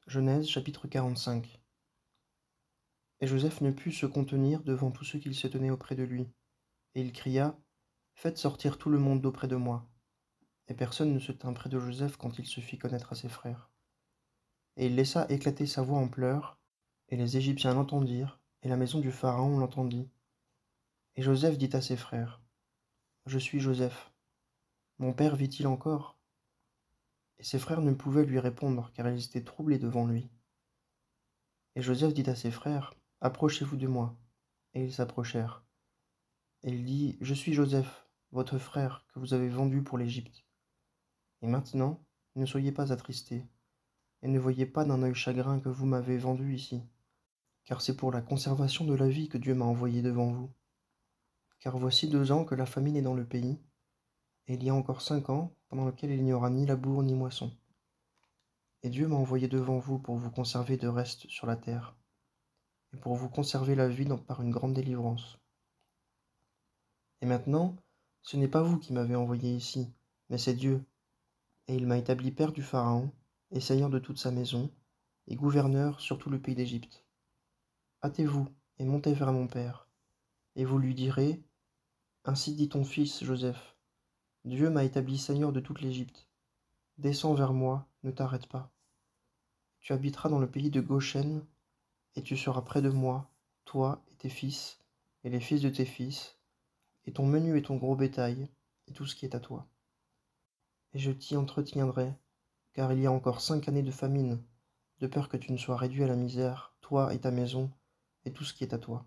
Genèse chapitre 45. Et Joseph ne put se contenir devant tous ceux qui se tenaient auprès de lui. Et il cria, Faites sortir tout le monde d'auprès de moi. Et personne ne se tint près de Joseph quand il se fit connaître à ses frères. Et il laissa éclater sa voix en pleurs, et les Égyptiens l'entendirent, et la maison du Pharaon l'entendit. Et Joseph dit à ses frères, Je suis Joseph. Mon père vit-il encore? Et ses frères ne pouvaient lui répondre, car ils étaient troublés devant lui. Et Joseph dit à ses frères, Approchez-vous de moi. Et ils s'approchèrent. Et il dit, Je suis Joseph, votre frère, que vous avez vendu pour l'Égypte. Et maintenant, ne soyez pas attristés, et ne voyez pas d'un œil chagrin que vous m'avez vendu ici, car c'est pour la conservation de la vie que Dieu m'a envoyé devant vous. Car voici 2 ans que la famine est dans le pays, et il y a encore 5 ans, pendant lesquels il n'y aura ni labour ni moisson. Et Dieu m'a envoyé devant vous pour vous conserver de reste sur la terre, et pour vous conserver la vie par une grande délivrance. Et maintenant, ce n'est pas vous qui m'avez envoyé ici, mais c'est Dieu. Et il m'a établi père du Pharaon, et seigneur de toute sa maison, et gouverneur sur tout le pays d'Égypte. Hâtez-vous, et montez vers mon père, et vous lui direz, Ainsi dit ton fils Joseph, Dieu m'a établi seigneur de toute l'Égypte. Descends vers moi, ne t'arrête pas. Tu habiteras dans le pays de Goshen, et tu seras près de moi, toi et tes fils, et les fils de tes fils, et ton menu et ton gros bétail, et tout ce qui est à toi. Et je t'y entretiendrai, car il y a encore 5 années de famine, de peur que tu ne sois réduit à la misère, toi et ta maison, et tout ce qui est à toi.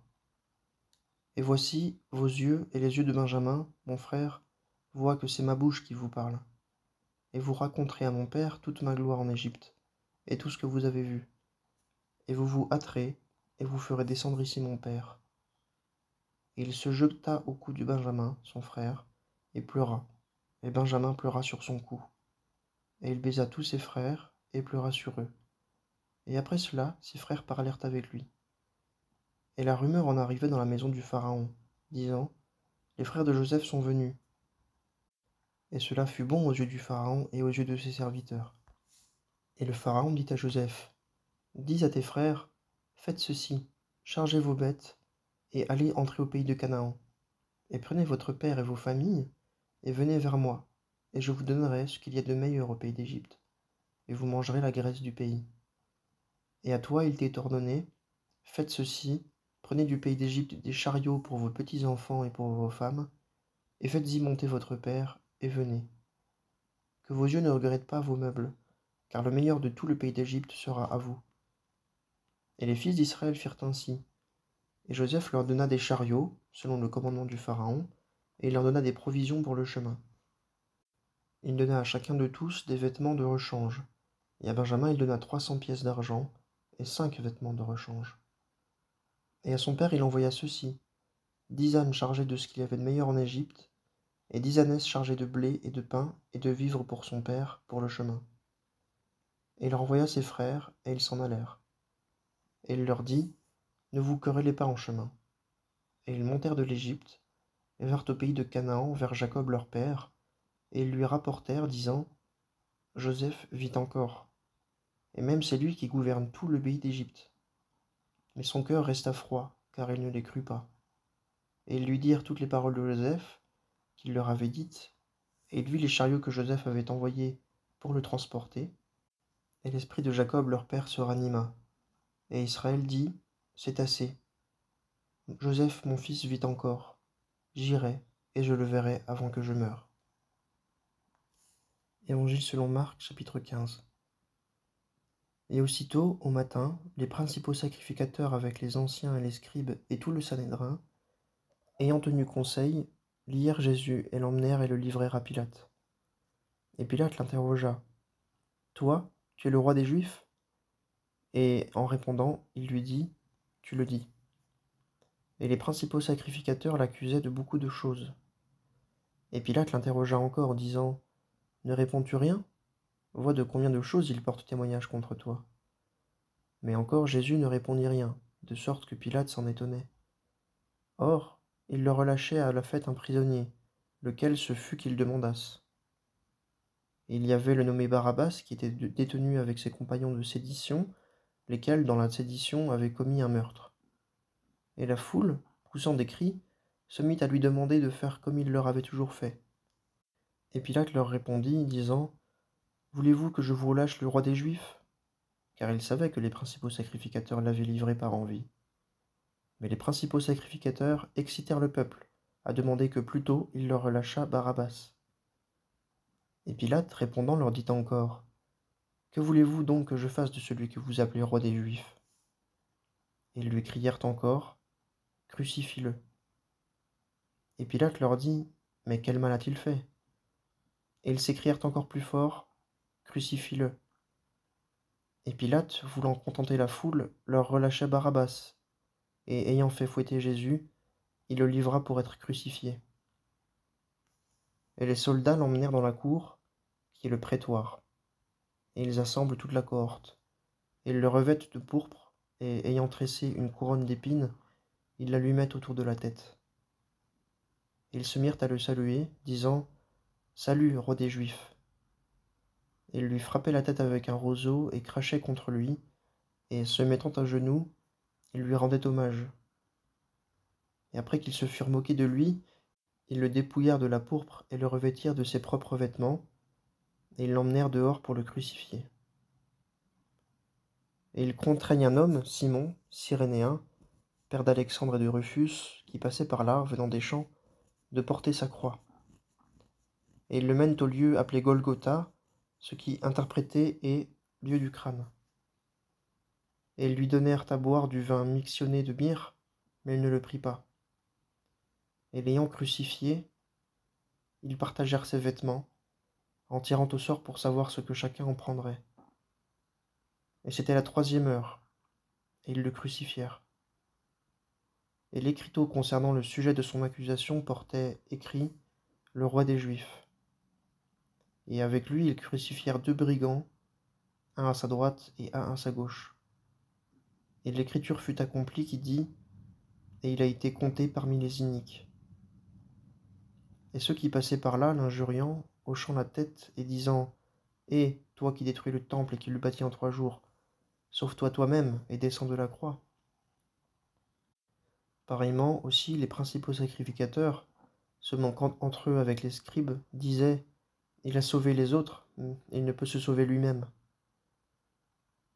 Et voici, vos yeux et les yeux de Benjamin, mon frère, voient que c'est ma bouche qui vous parle. Et vous raconterez à mon père toute ma gloire en Égypte, et tout ce que vous avez vu. Et vous vous hâterez, et vous ferez descendre ici mon père. Et il se jeta au cou de Benjamin, son frère, et pleura. Et Benjamin pleura sur son cou. Et il baisa tous ses frères, et pleura sur eux. Et après cela, ses frères parlèrent avec lui. Et la rumeur en arrivait dans la maison du Pharaon, disant, Les frères de Joseph sont venus. Et cela fut bon aux yeux du Pharaon et aux yeux de ses serviteurs. Et le Pharaon dit à Joseph, Dis à tes frères, Faites ceci, chargez vos bêtes, et allez entrer au pays de Canaan. Et prenez votre père et vos familles, et venez vers moi, et je vous donnerai ce qu'il y a de meilleur au pays d'Égypte, et vous mangerez la graisse du pays. Et à toi il t'est ordonné, Faites ceci, prenez du pays d'Égypte des chariots pour vos petits-enfants et pour vos femmes, et faites-y monter votre père, et venez. Que vos yeux ne regrettent pas vos meubles, car le meilleur de tout le pays d'Égypte sera à vous. Et les fils d'Israël firent ainsi. Et Joseph leur donna des chariots, selon le commandement du Pharaon, et il leur donna des provisions pour le chemin. Il donna à chacun de tous des vêtements de rechange, et à Benjamin il donna 300 pièces d'argent, et 5 vêtements de rechange. Et à son père il envoya ceci, 10 ânes chargés de ce qu'il y avait de meilleur en Égypte, et 10 ânesses chargées de blé et de pain et de vivres pour son père, pour le chemin. Et il envoya ses frères, et ils s'en allèrent. Et il leur dit, Ne vous querellez pas en chemin. Et ils montèrent de l'Égypte, et vinrent au pays de Canaan, vers Jacob leur père, et ils lui rapportèrent, disant, Joseph vit encore, et même c'est lui qui gouverne tout le pays d'Égypte. Mais son cœur resta froid, car il ne les crut pas. Et ils lui dirent toutes les paroles de Joseph, qu'il leur avait dites, et il vit les chariots que Joseph avait envoyés pour le transporter, et l'esprit de Jacob leur père se ranima. Et Israël dit, C'est assez. Joseph mon fils vit encore. J'irai, et je le verrai avant que je meure. Évangile selon Marc, chapitre 15. Et aussitôt, au matin, les principaux sacrificateurs avec les anciens et les scribes et tout le Sanhédrin, ayant tenu conseil, lièrent Jésus et l'emmenèrent et le livrèrent à Pilate. Et Pilate l'interrogea, Toi, tu es le roi des Juifs? Et en répondant, il lui dit, Tu le dis. Et les principaux sacrificateurs l'accusaient de beaucoup de choses. Et Pilate l'interrogea encore, disant, Ne réponds-tu rien? Vois de combien de choses il porte témoignage contre toi. Mais encore Jésus ne répondit rien, de sorte que Pilate s'en étonnait. Or, il leur relâchait à la fête un prisonnier, lequel ce fut qu'ils demandassent. Et il y avait le nommé Barabbas qui était détenu avec ses compagnons de sédition, lesquels, dans la sédition, avaient commis un meurtre. Et la foule, poussant des cris, se mit à lui demander de faire comme il leur avait toujours fait. Et Pilate leur répondit, disant: Voulez-vous que je vous relâche le roi des Juifs? Car il savait que les principaux sacrificateurs l'avaient livré par envie. Mais les principaux sacrificateurs excitèrent le peuple, à demander que plutôt il leur relâchât Barabbas. Et Pilate, répondant, leur dit encore: Que voulez-vous donc que je fasse de celui que vous appelez roi des Juifs? Et ils lui crièrent encore: Crucifie-le. Et Pilate leur dit: Mais quel mal a-t-il fait? Et ils s'écrièrent encore plus fort: Crucifie-le. Et Pilate, voulant contenter la foule, leur relâcha Barabbas, et ayant fait fouetter Jésus, il le livra pour être crucifié. Et les soldats l'emmenèrent dans la cour, qui est le prétoire, et ils assemblent toute la cohorte. Et ils le revêtent de pourpre, et ayant tressé une couronne d'épines, ils la lui mettent autour de la tête. Et ils se mirent à le saluer, disant: Salut, roi des Juifs. Et ils lui frappaient la tête avec un roseau, et crachaient contre lui, et se mettant à genoux, ils lui rendaient hommage. Et après qu'ils se furent moqués de lui, ils le dépouillèrent de la pourpre et le revêtirent de ses propres vêtements, et ils l'emmenèrent dehors pour le crucifier. Et ils contraignent un homme, Simon, Cyrénéen, père d'Alexandre et de Rufus, qui passait par là, venant des champs, de porter sa croix. Et ils le mènent au lieu appelé Golgotha, ce qui, interprété, est lieu du crâne. Et ils lui donnèrent à boire du vin mixtionné de myrrhe, mais il ne le prit pas. Et l'ayant crucifié, ils partagèrent ses vêtements, en tirant au sort pour savoir ce que chacun en prendrait. Et c'était la 3e heure, et ils le crucifièrent. Et l'écriteau concernant le sujet de son accusation portait écrit: Le roi des Juifs. Et avec lui ils crucifièrent 2 brigands, un à sa droite et un à sa gauche. Et l'écriture fut accomplie qui dit: Et il a été compté parmi les iniques. Et ceux qui passaient par là, l'injuriant, hochant la tête et disant: Hé, toi qui détruis le temple et qui le bâtis en 3 jours, sauve-toi toi-même et descends de la croix. Pareillement aussi, les principaux sacrificateurs, se moquant entre eux avec les scribes, disaient: Il a sauvé les autres, et il ne peut se sauver lui-même.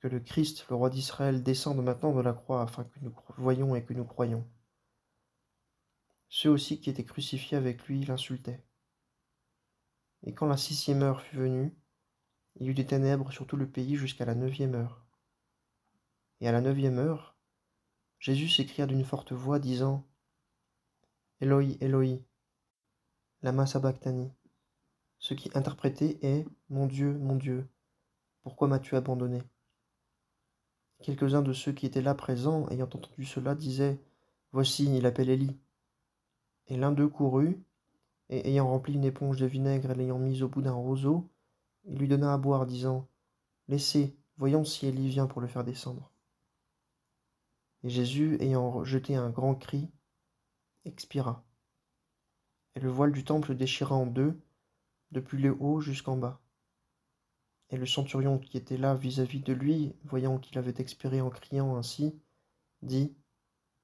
Que le Christ, le roi d'Israël, descende maintenant de la croix, afin que nous voyions et que nous croyions. Ceux aussi qui étaient crucifiés avec lui l'insultaient. Et quand la 6e heure fut venue, il y eut des ténèbres sur tout le pays jusqu'à la 9e heure. Et à la 9e heure, Jésus s'écria d'une forte voix, disant: Eloi, Eloi, lama sabachthani. Ce qui interprété est: Mon Dieu, pourquoi m'as-tu abandonné? Quelques-uns de ceux qui étaient là présents, ayant entendu cela, disaient: Voici, il appelle Élie. Et l'un d'eux courut, et ayant rempli une éponge de vinaigre et l'ayant mise au bout d'un roseau, il lui donna à boire, disant: Laissez, voyons si Élie vient pour le faire descendre. Et Jésus, ayant jeté un grand cri, expira. Et le voile du temple déchira en deux, depuis le haut jusqu'en bas. Et le centurion qui était là vis-à-vis de lui, voyant qu'il avait expiré en criant ainsi, dit: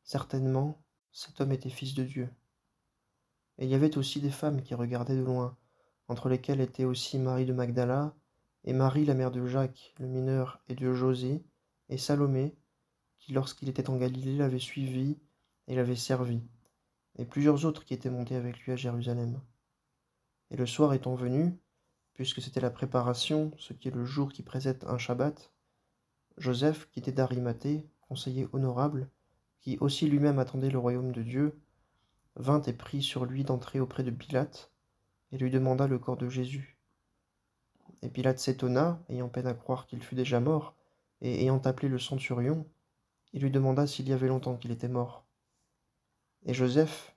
Certainement, cet homme était fils de Dieu. Et il y avait aussi des femmes qui regardaient de loin, entre lesquelles étaient aussi Marie de Magdala, et Marie la mère de Jacques le mineur et de José, et Salomé, qui lorsqu'il était en Galilée l'avait suivi et l'avait servi, et plusieurs autres qui étaient montés avec lui à Jérusalem. Et le soir étant venu, puisque c'était la préparation, ce qui est le jour qui précède un Shabbat, Joseph, qui était d'Arimathée, conseiller honorable, qui aussi lui-même attendait le royaume de Dieu, vint et prit sur lui d'entrer auprès de Pilate, et lui demanda le corps de Jésus. Et Pilate s'étonna, ayant peine à croire qu'il fût déjà mort, et ayant appelé le centurion, il lui demanda s'il y avait longtemps qu'il était mort. Et Joseph,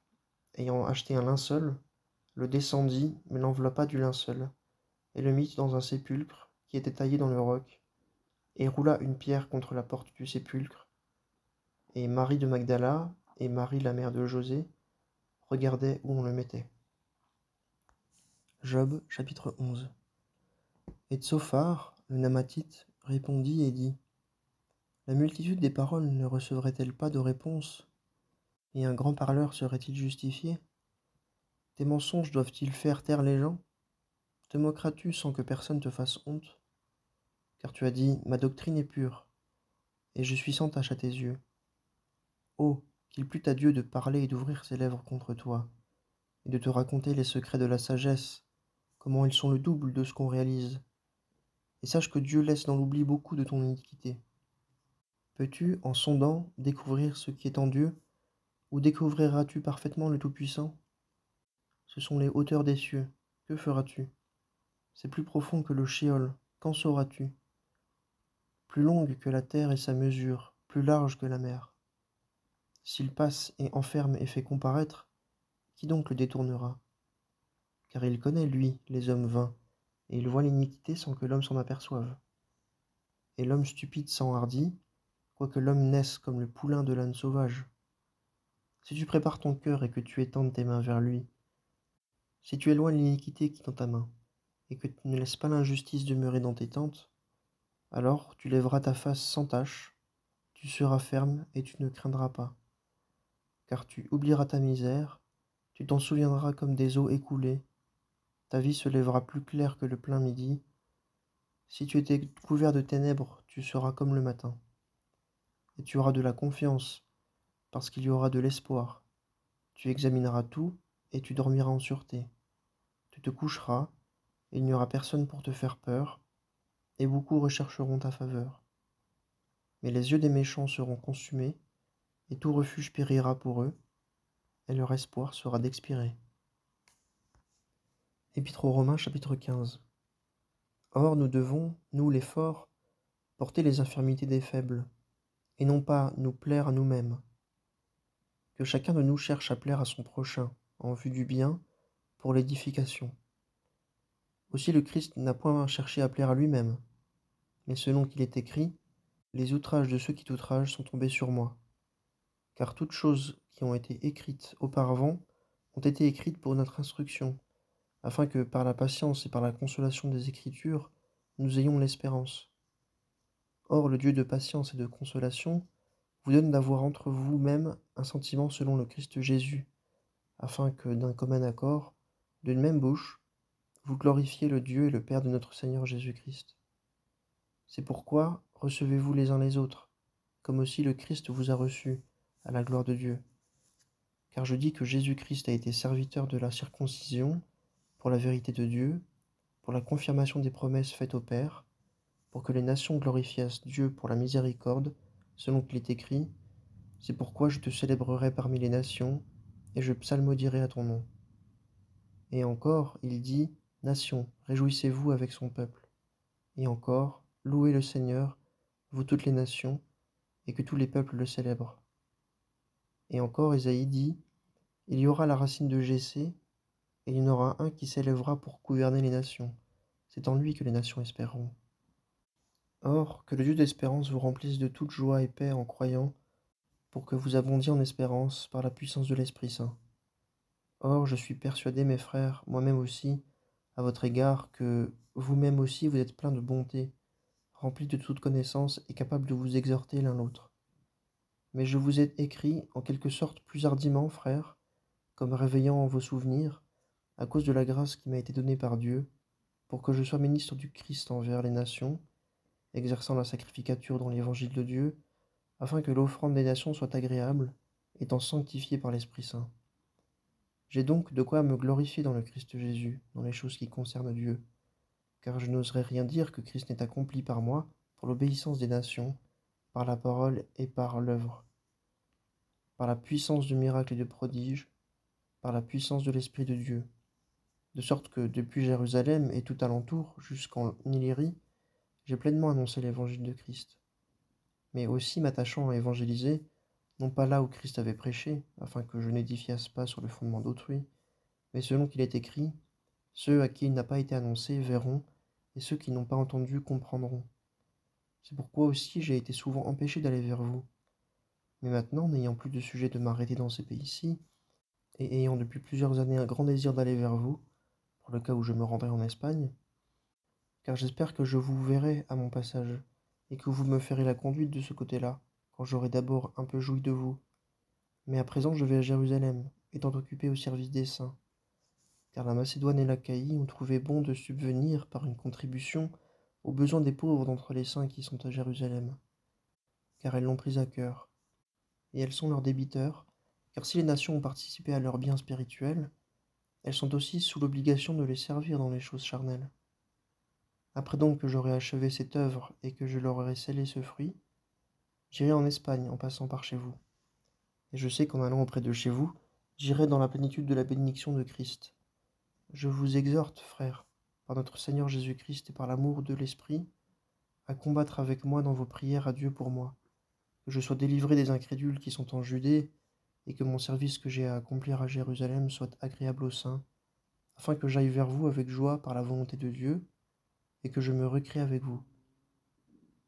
ayant acheté un linceul, le descendit, mais l'enveloppa du linceul, et le mit dans un sépulcre qui était taillé dans le roc, et roula une pierre contre la porte du sépulcre. Et Marie de Magdala et Marie la mère de José regardaient où on le mettait. Job, chapitre 11. Et Tsophar, le Namatite, répondit et dit: La multitude des paroles ne recevrait-elle pas de réponse, et un grand parleur serait-il justifié? Tes mensonges doivent-ils faire taire les gens? Te moqueras-tu sans que personne te fasse honte? Car tu as dit: Ma doctrine est pure, et je suis sans tache à tes yeux. Oh, qu'il plût à Dieu de parler et d'ouvrir ses lèvres contre toi, et de te raconter les secrets de la sagesse, comment ils sont le double de ce qu'on réalise. Et sache que Dieu laisse dans l'oubli beaucoup de ton iniquité. Peux-tu, en sondant, découvrir ce qui est en Dieu, ou découvriras-tu parfaitement le Tout-Puissant? Ce sont les hauteurs des cieux. Que feras-tu? C'est plus profond que le shéol. Qu'en sauras-tu? Plus longue que la terre et sa mesure, plus large que la mer. S'il passe et enferme et fait comparaître, qui donc le détournera? Car il connaît, lui, les hommes vains, et il voit l'iniquité sans que l'homme s'en aperçoive. Et l'homme stupide s'enhardit, quoique l'homme naisse comme le poulain de l'âne sauvage. Si tu prépares ton cœur et que tu étendes tes mains vers lui, si tu éloignes l'iniquité qui est dans ta main, et que tu ne laisses pas l'injustice demeurer dans tes tentes, alors tu lèveras ta face sans tache, tu seras ferme et tu ne craindras pas. Car tu oublieras ta misère, tu t'en souviendras comme des eaux écoulées, ta vie se lèvera plus claire que le plein midi. Si tu étais couvert de ténèbres, tu seras comme le matin. Et tu auras de la confiance, parce qu'il y aura de l'espoir. Tu examineras tout, et tu dormiras en sûreté. Tu te coucheras, et il n'y aura personne pour te faire peur, et beaucoup rechercheront ta faveur. Mais les yeux des méchants seront consumés, et tout refuge périra pour eux, et leur espoir sera d'expirer. Épître aux Romains chapitre 15. Or nous devons, nous les forts, porter les infirmités des faibles, et non pas nous plaire à nous-mêmes. Que chacun de nous cherche à plaire à son prochain, en vue du bien, pour l'édification. Aussi le Christ n'a point cherché à plaire à lui-même, mais selon qu'il est écrit, les outrages de ceux qui t'outragent sont tombés sur moi. Car toutes choses qui ont été écrites auparavant ont été écrites pour notre instruction, afin que par la patience et par la consolation des Écritures, nous ayons l'espérance. Or le Dieu de patience et de consolation vous donne d'avoir entre vous-mêmes un sentiment selon le Christ Jésus, afin que, d'un commun accord, d'une même bouche, vous glorifiez le Dieu et le Père de notre Seigneur Jésus-Christ. C'est pourquoi recevez-vous les uns les autres, comme aussi le Christ vous a reçus, à la gloire de Dieu. Car je dis que Jésus-Christ a été serviteur de la circoncision, pour la vérité de Dieu, pour la confirmation des promesses faites au Père, pour que les nations glorifiassent Dieu pour la miséricorde, selon qu'il est écrit, c'est pourquoi je te célébrerai parmi les nations, et je psalmodierai à ton nom. Et encore, il dit, Nations, réjouissez-vous avec son peuple. Et encore, louez le Seigneur, vous toutes les nations, et que tous les peuples le célèbrent. Et encore, Ésaïe dit, il y aura la racine de Jessé, et il y en aura un qui s'élèvera pour gouverner les nations. C'est en lui que les nations espéreront. Or, que le Dieu d'espérance vous remplisse de toute joie et paix en croyant, pour que vous abondiez en espérance par la puissance de l'Esprit Saint. Or, je suis persuadé, mes frères, moi-même aussi, à votre égard, que vous-même aussi vous êtes pleins de bonté, remplis de toute connaissance et capables de vous exhorter l'un l'autre. Mais je vous ai écrit, en quelque sorte plus hardiment, frères, comme réveillant en vos souvenirs, à cause de la grâce qui m'a été donnée par Dieu, pour que je sois ministre du Christ envers les nations, exerçant la sacrificature dans l'évangile de Dieu, afin que l'offrande des nations soit agréable, étant sanctifiée par l'Esprit Saint. J'ai donc de quoi me glorifier dans le Christ Jésus, dans les choses qui concernent Dieu, car je n'oserais rien dire que Christ n'ait accompli par moi pour l'obéissance des nations, par la parole et par l'œuvre, par la puissance de miracles et de prodiges, par la puissance de l'Esprit de Dieu, de sorte que depuis Jérusalem et tout alentour jusqu'en Illyrie, j'ai pleinement annoncé l'évangile de Christ. Mais aussi m'attachant à évangéliser, non pas là où Christ avait prêché, afin que je n'édifiasse pas sur le fondement d'autrui, mais selon qu'il est écrit, ceux à qui il n'a pas été annoncé verront, et ceux qui n'ont pas entendu comprendront. C'est pourquoi aussi j'ai été souvent empêché d'aller vers vous. Mais maintenant, n'ayant plus de sujet de m'arrêter dans ces pays-ci, et ayant depuis plusieurs années un grand désir d'aller vers vous, pour le cas où je me rendrai en Espagne, car j'espère que je vous verrai à mon passage, et que vous me ferez la conduite de ce côté-là, quand j'aurai d'abord un peu joui de vous. Mais à présent je vais à Jérusalem, étant occupé au service des saints, car la Macédoine et l'Achaïe ont trouvé bon de subvenir par une contribution aux besoins des pauvres d'entre les saints qui sont à Jérusalem, car elles l'ont pris à cœur, et elles sont leurs débiteurs, car si les nations ont participé à leurs biens spirituels, elles sont aussi sous l'obligation de les servir dans les choses charnelles. Après donc que j'aurai achevé cette œuvre et que je leur aurai scellé ce fruit, j'irai en Espagne en passant par chez vous. Et je sais qu'en allant auprès de chez vous, j'irai dans la plénitude de la bénédiction de Christ. Je vous exhorte, frères, par notre Seigneur Jésus-Christ et par l'amour de l'Esprit, à combattre avec moi dans vos prières à Dieu pour moi, que je sois délivré des incrédules qui sont en Judée, et que mon service que j'ai à accomplir à Jérusalem soit agréable aux saints, afin que j'aille vers vous avec joie par la volonté de Dieu, et que je me recrée avec vous.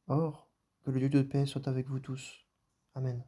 Or, que le Dieu de paix soit avec vous tous. Amen.